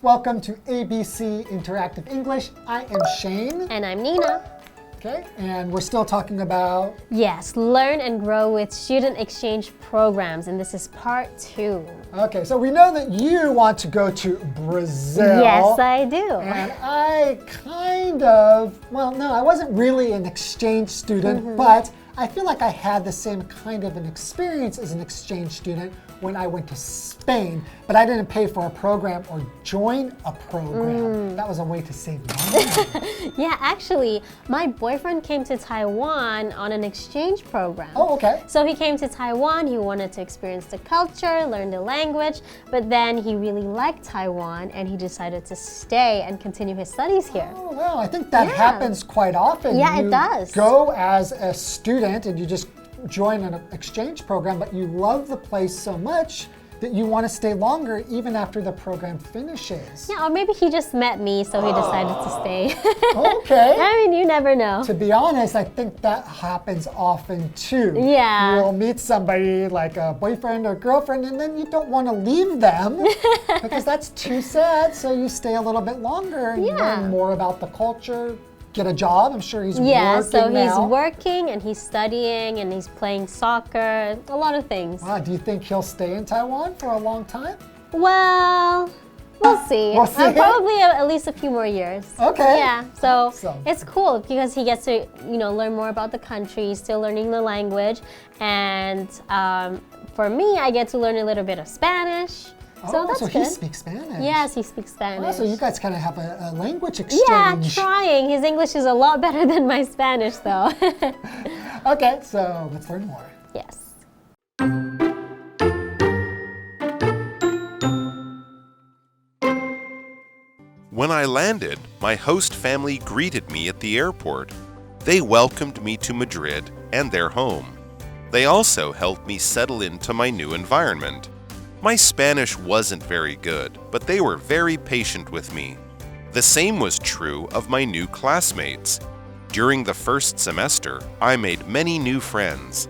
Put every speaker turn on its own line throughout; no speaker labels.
Welcome to ABC Interactive English. I am Shane.
And I'm Nina.
Okay, and we're still talking about...
Yes, learn and grow with student exchange programs, and this is part 2.
Okay, so we know that you want to go to Brazil.
Yes, I do.
And I I wasn't really an exchange student, but I feel like I had the same kind of an experience as an exchange student when I went to Spain, but I didn't pay for a program or join a program. That was a way to save money.
Yeah, actually, my boyfriend came to Taiwan on an exchange program.
Oh, okay.
So he came to Taiwan, he wanted to experience the culture, learn the language, but then he really liked Taiwan and he decided to stay and continue his studies here.
Oh, well, I think that happens quite often.
Yeah, it does.
You go as a student and you just join an exchange program, but you love the place so much that you want to stay longer even after the program finishes.
Yeah, or maybe he just met me, so he decided to stay.
Okay.
I mean, you never know.
To be honest, I think that happens often too.
Yeah.
You'll meet somebody like a boyfriend or girlfriend and then you don't want to leave them because that's too sad, so you stay a little bit longer and learn more about the culture. Get a job. I'm sure he's working now.
Yeah, so he's working and he's studying and he's playing soccer, a lot of things.
Wow, do you think he'll stay in Taiwan for a long time?
Well, we'll see.
We'll see.
Probably at least a few more years.
Okay.
Yeah, so
Awesome.
It's cool because he gets to, learn more about the country, still learning the language, and for me, I get to learn a little bit of Spanish. So that's
so
good.
he speaks Spanish.
Yes, he speaks Spanish.
Oh, so you guys kind of have a language exchange.
Yeah, trying. His English is a lot better than my Spanish, though.
Okay, so let's learn more.
Yes.
When I landed, my host family greeted me at the airport. They welcomed me to Madrid and their home. They also helped me settle into my new environment. My Spanish wasn't very good, but they were very patient with me. The same was true of my new classmates. During the first semester, I made many new friends.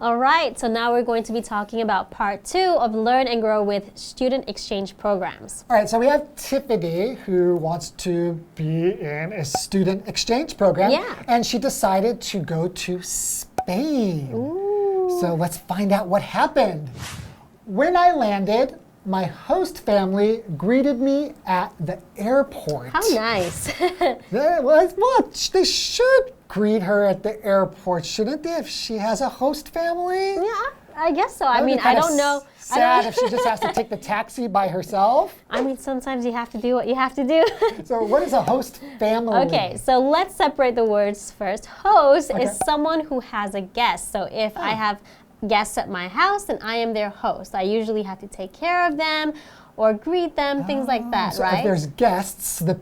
All right, so now we're going to be talking about part 2 of Learn and Grow with Student Exchange Programs.
All right, so we have Tiffany who wants to be in a student exchange program.
Yeah.
And she decided to go to Spain.
Ooh.
So let's find out what happened. When I landed, my host family greeted me at the airport.
How nice.
They should greet her at the airport, shouldn't they, if she has a host family?
Yeah, I guess so. I mean, I don't know.
Sad if she just has to take the taxi by herself.
I mean, sometimes you have to do what you have to do.
So what is a host family?
Okay, so let's separate the words first. Host is someone who has a guest. So if I have guests at my house, then I am their host. I usually have to take care of them or greet them, things like that,
so
right?
If there's guests, the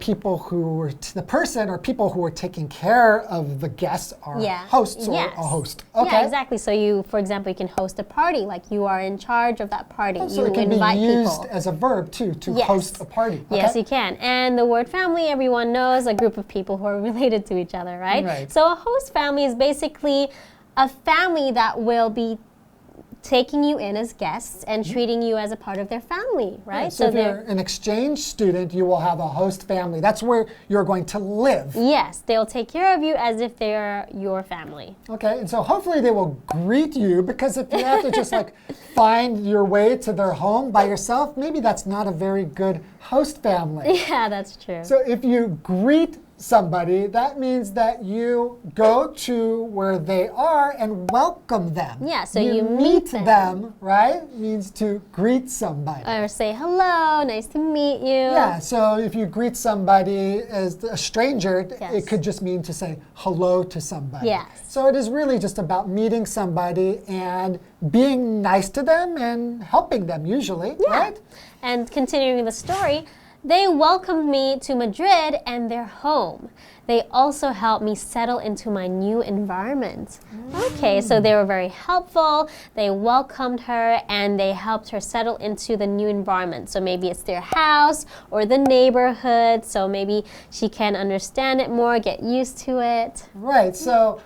person or people who are taking care of the guests are hosts or a host. Okay.
Yeah, exactly. So you, for example, you can host a party, like you are in charge of that party.
So
you
it can
invite
be used
people.
as a verb too, to host a party. Okay?
Yes, you can. And the word family, everyone knows, a group of people who are related to each other, right?
Right.
So a host family is basically a family that will be taking you in as guests and treating you as a part of their family, right?
So if you're an exchange student, you will have a host family. That's where you're going to live.
Yes, they'll take care of you as if they're your family.
Okay, and so hopefully they will greet you, because if you have to just find your way to their home by yourself, maybe that's not a very good host family.
Yeah, that's true.
So if you greet somebody, that means that you go to where they are and welcome them.
Yeah, so you meet
them, right? Means to greet somebody.
Or say hello, nice to meet you.
Yeah, so if you greet somebody as a stranger, it could just mean to say hello to somebody.
Yes.
So it is really just about meeting somebody and being nice to them and helping them usually, right?
And continuing the story, they welcomed me to Madrid and their home. They also helped me settle into my new environment. Okay, so they were very helpful. They welcomed her and they helped her settle into the new environment. So maybe it's their house or the neighborhood. So maybe she can understand it more, get used to it.
Right, so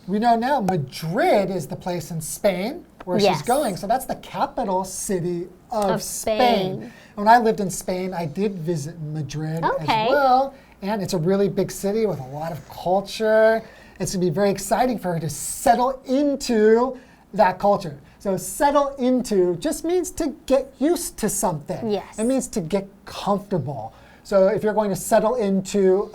we know now Madrid is the place in Spain. where
Yes.
she's going. So that's the capital city of
Spain.
Spain. When I lived in Spain, I did visit Madrid
Okay.
as well. And it's a really big city with a lot of culture. It's going to be very exciting for her to settle into that culture. So settle into just means to get used to something.
Yes.
It means to get comfortable. So if you're going to settle into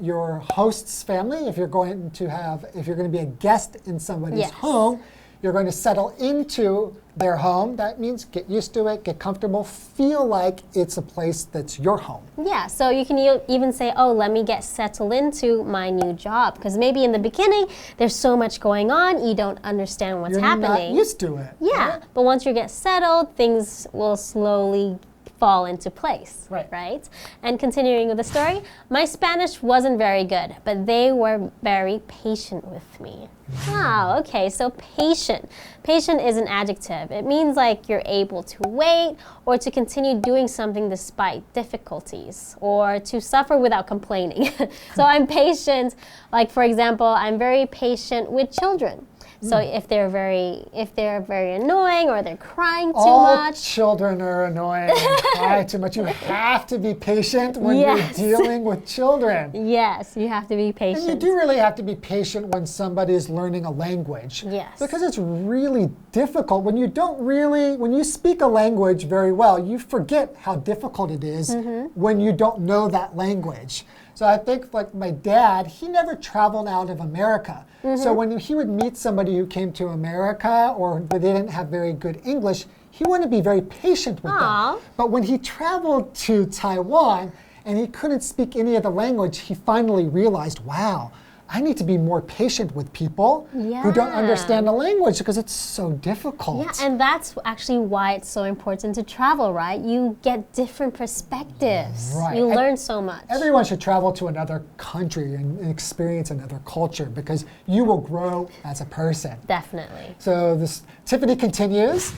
your host's family, if you're going to be a guest in somebody's
Yes.
home, you're going to settle into their home. That means get used to it, get comfortable, feel like it's a place that's your home.
Yeah, so you can even say, oh, let me get settled into my new job. Because maybe in the beginning, there's so much going on, you don't understand what's
You're
happening.
not used to it.
Yeah,
right?
but once you get settled, things will slowly fall into place,
right?
And continuing with the story, my Spanish wasn't very good, but they were very patient with me. Wow, okay, so patient. Patient is an adjective. It means like you're able to wait or to continue doing something despite difficulties or to suffer without complaining. So I'm patient, like for example, I'm very patient with children. So if they're very annoying or they're crying too
All
much.
children are annoying and cry too much. You have to be patient when
Yes.
you're dealing with children.
Yes, you have to be patient.
And you do really have to be patient when somebody is learning a language.
Yes.
Because it's really difficult. When you speak a language very well, you forget how difficult it is when you don't know that language. So I think like my dad, he never traveled out of America. So when he would meet somebody who came to America or they didn't have very good English, he wouldn't be very patient with
Aw.
them. But when he traveled to Taiwan and he couldn't speak any of the language, he finally realized, wow, I need to be more patient with people who don't
Yeah.
understand the language because it's so difficult.
Yeah, and that's actually why it's so important to travel, right? You get different perspectives.
Right.
You
And
learn so much.
Everyone should travel to another country and experience another culture because you will grow as a person.
Definitely.
So Tiffany continues.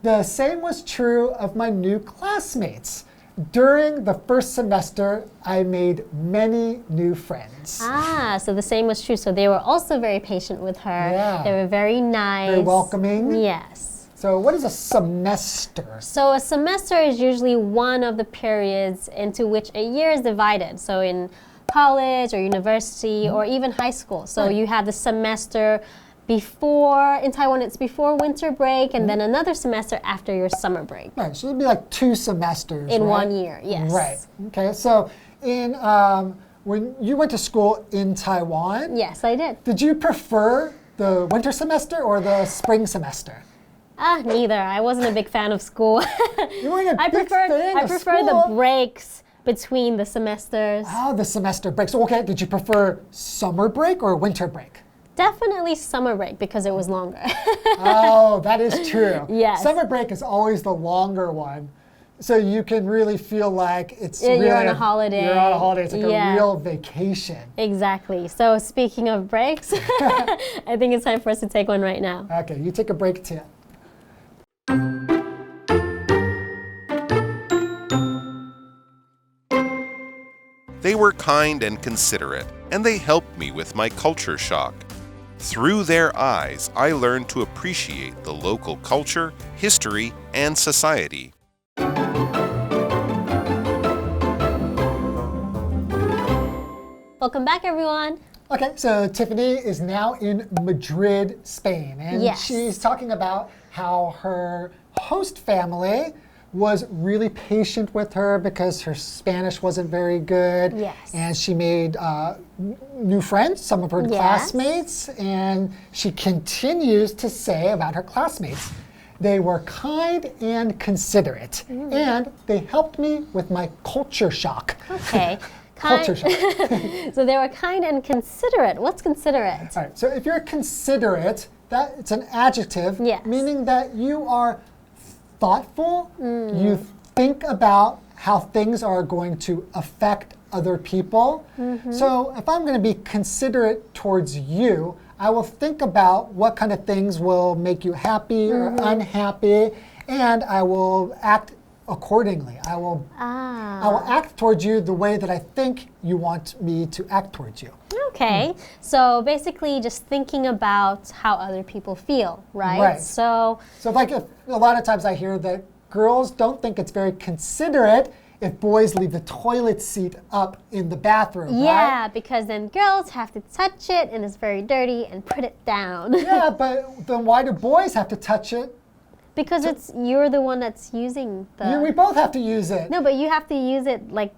The same was true of my new classmates. During the first semester, I made many new friends.
Ah, so the same was true. So they were also very patient with her.
Yeah.
They were very nice.
Very welcoming.
Yes.
So what is a semester?
So a semester is usually one of the periods into which a year is divided. So in college or university or even high school. So you have the semester before, in Taiwan it's before winter break and then another semester after your summer break.
Right, so it'd be like 2 semesters,
In
right?
1 year, yes.
Right, okay, so when you went to school in Taiwan,
Yes, I did.
did you prefer the winter semester or the spring semester?
Neither. I wasn't a big fan of school.
You weren't a
I
big
prefer
fan of
the
school?
breaks between the semesters.
Oh, the semester break. So, okay, did you prefer summer break or winter break?
Definitely summer break because it was longer.
Oh, that is true.
Yes.
Summer break is always the longer one. So you can really feel like it's
You're
really
on a holiday.
You're on a holiday. It's like
Yeah.
a real vacation.
Exactly. So speaking of breaks, I think it's time for us to take one right now.
Okay, you take a break, Tia.
They were kind and considerate, and they helped me with my culture shock. Through their eyes, I learned to appreciate the local culture, history, and society.
Welcome back, everyone.
Okay, so Tiffany is now in Madrid, Spain, and
Yes.
she's talking about how her host family was really patient with her because her Spanish wasn't very good.
Yes.
And she made new friends, some of her
Yes.
classmates, and she continues to say about her classmates. They were kind and considerate, and they helped me with my culture shock.
Okay.
Culture shock.
So they were kind and considerate. What's considerate?
All right, so if you're considerate, it's an adjective,
Yes.
meaning that you are thoughtful, you think about how things are going to affect other people. So if I'm going to be considerate towards you, I will think about what kind of things will make you happy or unhappy, and I will act accordingly. I will act towards you the way that I think you want me to act towards you.
Okay, so basically just thinking about how other people feel, right?
Right.
So
like a lot of times I hear that girls don't think it's very considerate if boys leave the toilet seat up in the bathroom,
yeah,
right?
because then girls have to touch it and it's very dirty and put it down.
Yeah, but then why do boys have to touch it?
Because you're the one that's using the...
We both have to use it.
No, but you have to use it like,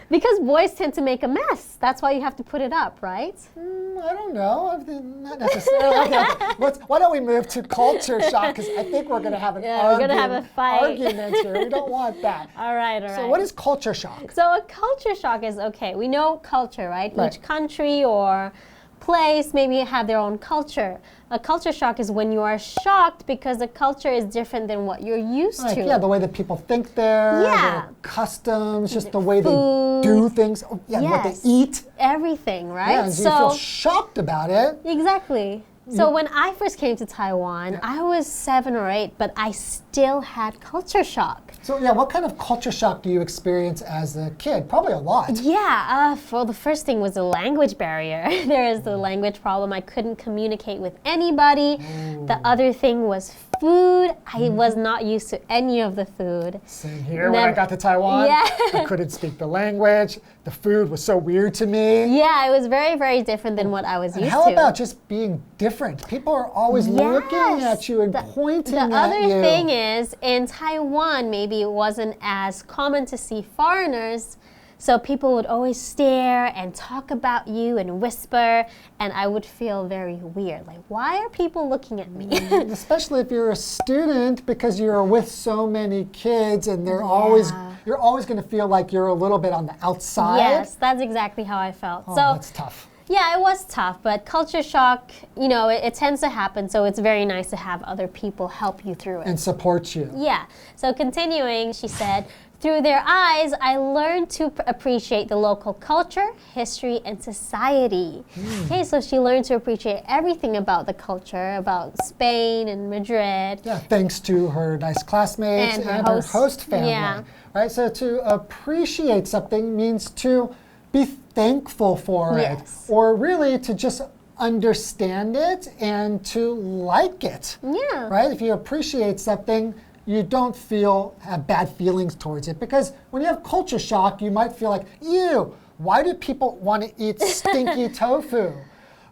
because boys tend to make a mess. That's why you have to put it up, right?
I don't know. Not necessarily. Okay. Why don't we move to culture shock? Because I think we're going to have an
we're gonna have a fight.
argument here. We don't want that.
All right.
So what is culture shock?
So a culture shock is, okay, we know culture, right? Each country or place maybe have their own culture. A culture shock is when you are shocked because the culture is different than what you're used to.
Yeah, the way that people think there, their customs, just the way they do things. Oh, yeah, what they eat.
Everything, right?
Yeah, and so you feel shocked about it.
Exactly. So when I first came to Taiwan, I was 7 or 8, but I still had culture shock.
So yeah, what kind of culture shock do you experience as a kid? Probably a lot.
Yeah, well, the first thing was the language barrier. There is the language problem. I couldn't communicate with anybody. The other thing was food. I was not used to any of the food.
Same here when I got to Taiwan.
Yeah.
I couldn't speak the language. The food was so weird to me.
Yeah, it was very, very different than what I was used to.
How about just being different? People are always looking at you and pointing at you.
The other thing is, in Taiwan, maybe it wasn't as common to see foreigners. So people would always stare and talk about you and whisper, and I would feel very weird. Like, why are people looking at me?
Especially if you're a student, because you're with so many kids, and you're always going to feel like you're a little bit on the outside.
Yes, that's exactly how I felt.
Oh,
so
that's tough.
Yeah, it was tough, but culture shock, you know, it tends to happen, so it's very nice to have other people help you through it.
And support you.
Yeah. So continuing, she said, through their eyes, I learned to appreciate the local culture, history, and society. Okay, so she learned to appreciate everything about the culture, about Spain and Madrid.
Yeah, thanks to her nice classmates and her host family.
Yeah.
Right, so to appreciate something means to be thankful for it, or really to just understand it and to like it.
Yeah.
Right? If you appreciate something, you don't have bad feelings towards it. Because when you have culture shock, you might feel like, ew, why do people want to eat stinky tofu?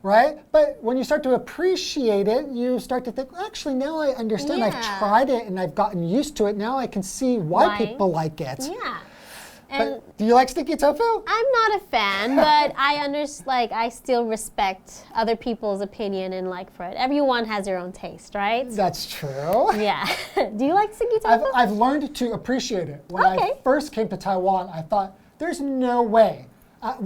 Right? But when you start to appreciate it, you start to think, actually, now I understand. I've tried it and I've gotten used to it. Now I can see why people like it.
Yeah.
But do you like stinky tofu?
I'm not a fan, but I still respect other people's opinion and like for it. Everyone has their own taste, right?
That's true.
Yeah. Do you like stinky tofu?
I've learned to appreciate it. When I first came to Taiwan, I thought, there's no way.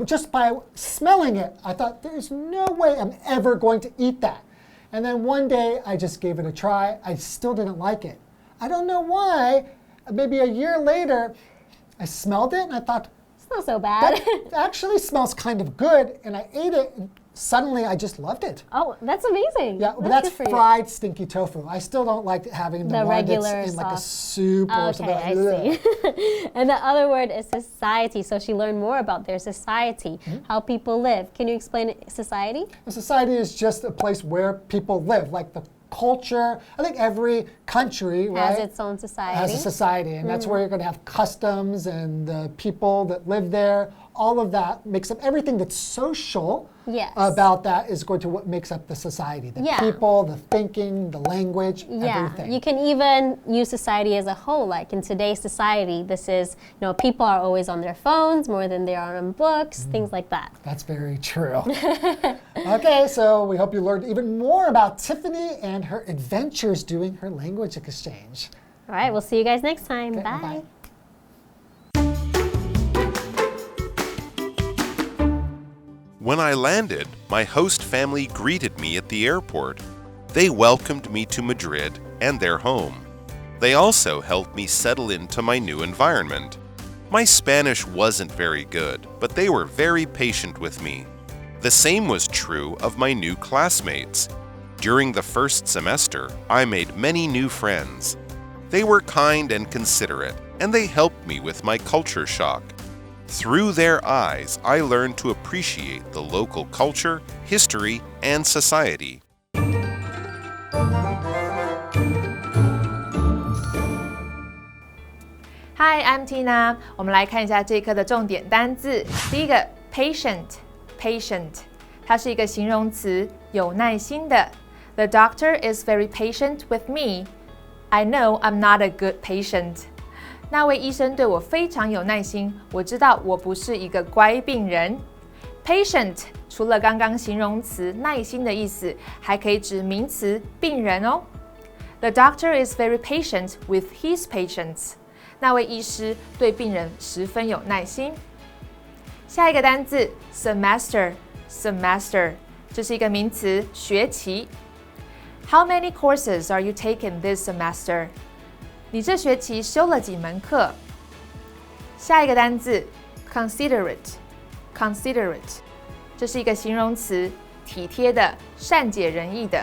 Just by smelling it, I thought, there's no way I'm ever going to eat that. And then one day, I just gave it a try. I still didn't like it. I don't know why. Maybe a year later, I smelled it and I thought,
it's not so bad.
That actually smells kind of good. And I ate it and suddenly I just loved it.
Oh, that's amazing.
Yeah, but that's fried stinky tofu. I still don't like having the one
regular
that's in
sauce.
like a soup or something like that.
I see. And the other word is society. So she learned more about their society, how people live. Can you explain society?
A society is just a place where people live, like the culture. I think every country
has its own society.
Has a society, and that's where you're going to have customs and the people that live there. All of that makes up everything that's social.
Yes.
About that is going to what makes up the society. The people, the thinking, the language, everything.
You can even use society as a whole. Like in today's society, this is, people are always on their phones more than they are on books, things like that.
That's very true. Okay, so we hope you learned even more about Tiffany and her adventures doing her language exchange.
All right, we'll see you guys next time.
Okay,
bye.
bye-bye.
When I landed, my host family greeted me at the airport. They welcomed me to Madrid and their home. They also helped me settle into my new environment. My Spanish wasn't very good, but they were very patient with me. The same was true of my new classmates. During the first semester, I made many new friends. They were kind and considerate, and they helped me with my culture shock. Through their eyes, I learned to appreciate the local culture, history, and society.
Hi, I'm Tina. 我们来看一下这一课的重点单字。第一个 patient， 它是一个形容词，有耐心的。The doctor is very patient with me. I know I'm not a good patient. 那位医生对我非常有耐心，我知道我不是一个乖病人。Patient 除了刚刚形容词耐心的意思，还可以指名词病人哦。The doctor is very patient with his patients. 那位医师对病人十分有耐心。下一个单字 semester， 这是一个名词，学期。How many courses are you taking this semester？ 你这学期修了几门课？下一个单字 considerate， 这是一个形容词，体贴的，善解人意的。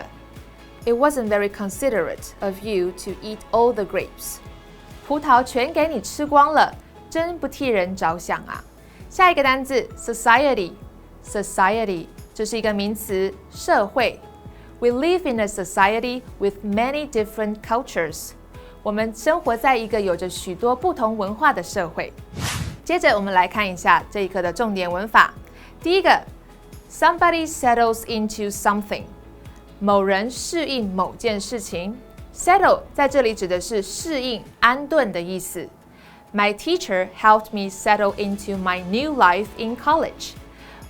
It wasn't very considerate of you to eat all the grapes. 葡萄全给你吃光了，真不替人着想啊！下一个单字 society， 这是一个名词，社会。We live in a society with many different cultures. 我们生活在一个有着许多不同文化的社会。接着我们来看一下这一课的重点文法。第一个 ，somebody settles into something， 某人适应某件事情。Settle 在这里指的是适应、安顿的意思。My teacher helped me settle into my new life in college.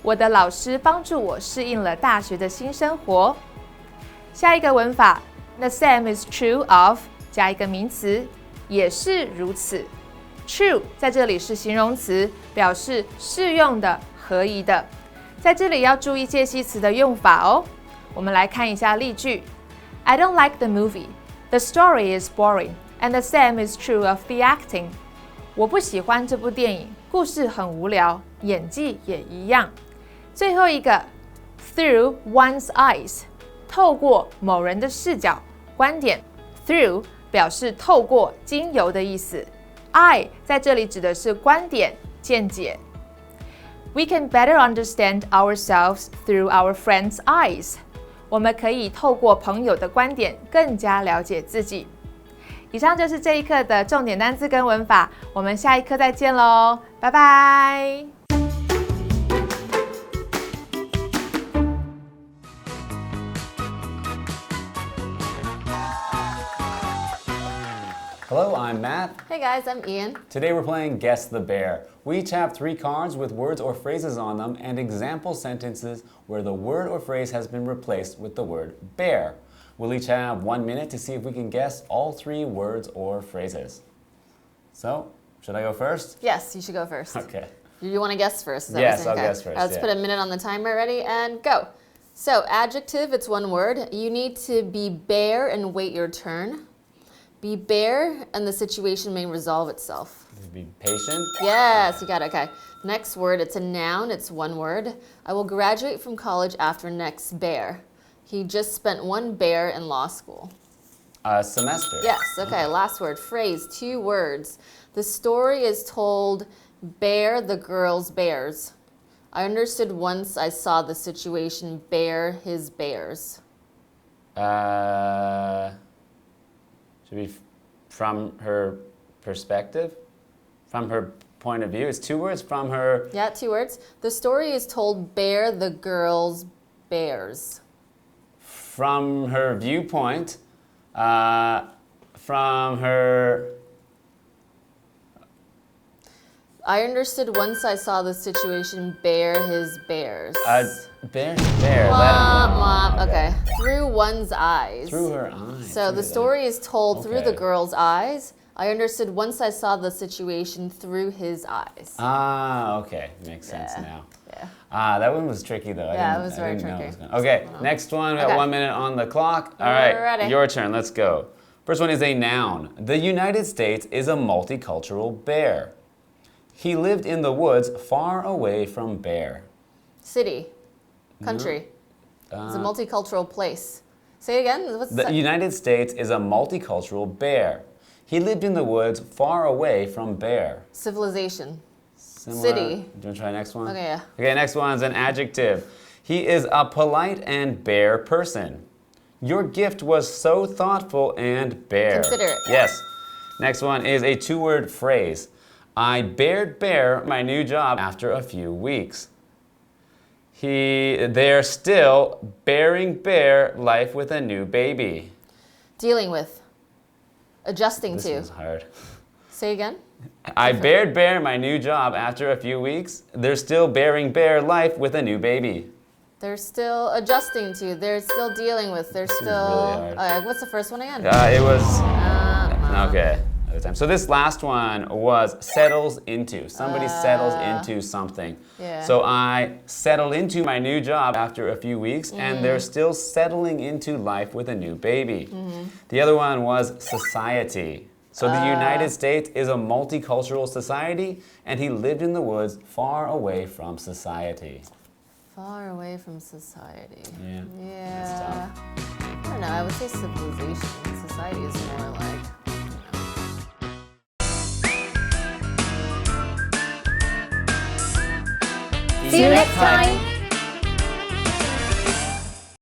我的老师帮助我适应了大学的新生活。下一个文法 ，The same is true of 加一个名词，也是如此。True 在这里是形容词，表示适用的、合宜的。在这里要注意介系词的用法哦。我们来看一下例句。I don't like the movie.The story is boring, and the same is true of the acting. 我不喜欢这部电影，故事很无聊，演技也一样。最后一个 through one's eyes， 透过某人的视角、观点。Through 表示透过、经由的意思。Eye 在这里指的是观点、见解。We can better understand ourselves through our friends' eyes.我们可以透过朋友的观点更加了解自己。以上就是这一课的重点单字跟文法，我们下一课再见喽，拜拜。
Hello, I'm Matt.
Hey guys, I'm Ian.
Today we're playing Guess the Bear. We each have 3 cards with words or phrases on them and example sentences where the word or phrase has been replaced with the word bear. We'll each have 1 minute to see if we can guess all 3 words or phrases. So, should I go first?
Yes, you should go first.
Okay.
You want to guess first?
Yes, I'll guess first.
Let's put a minute on the timer. Ready? And go. So, adjective, it's 1 word. You need to be bare and wait your turn. Be bare and the situation may resolve itself.
Be patient.
Yes, you got it. Okay. Next word, it's a noun. It's 1 word. I will graduate from college after next bear. He just spent 1 bear in law school.
Semester.
Yes. Okay. Last word, phrase, 2 words. The story is told bear the girls' bears. I understood once I saw the situation bear his bears.
Should be from her perspective? From her point of view? It's 2 words from her...
Yeah, 2 words. The story is told bear the girls' bears.
From her viewpoint, from her...
I understood once I saw the situation bear his bears.
Bear.
Okay. Through one's eyes.
Through her eyes.
So the story is told through the girl's eyes. I understood once I saw the situation through his eyes.
Okay. Makes sense now.
Yeah.
That one was tricky though.
Yeah, it was very tricky.
Okay, next one. We got 1 minute on the clock. All right,
ready.
Your turn. Let's go. First one is a noun. The United States is a multicultural bear. He lived in the woods far away from bear.
City. Country. It's a multicultural place. Say it again.
The United States is a multicultural bear. He lived in the woods far away from bear.
Civilization.
Similar?
City.
Do you want to try next one?
Okay, yeah.
Okay, next one's an adjective. He is a polite and bare person. Your gift was so thoughtful and bare.
Considerate.
Yes. Next one is a two-word phrase. I bared bare my new job after a few weeks. They're still bearing bare life with a new baby.
Dealing with. Adjusting
This
to.
is hard.
Say again.
I bared bare my new job after a few weeks. They're still bearing bare life with a new baby.
They're still adjusting to. They're still dealing with. They're still.
really hard.
What's the first one again?
It was. Okay. Other time. So this last one was settles into. Somebody settles into something.
Yeah.
So I settled into my new job after a few weeks, and they're still settling into life with a new baby. The other one was society. So the United States is a multicultural society, and he lived in the woods far away from society.
Far away from society.
Yeah.
Yeah.
That's
I don't know. I would say civilization. Society is more like.
See you next time.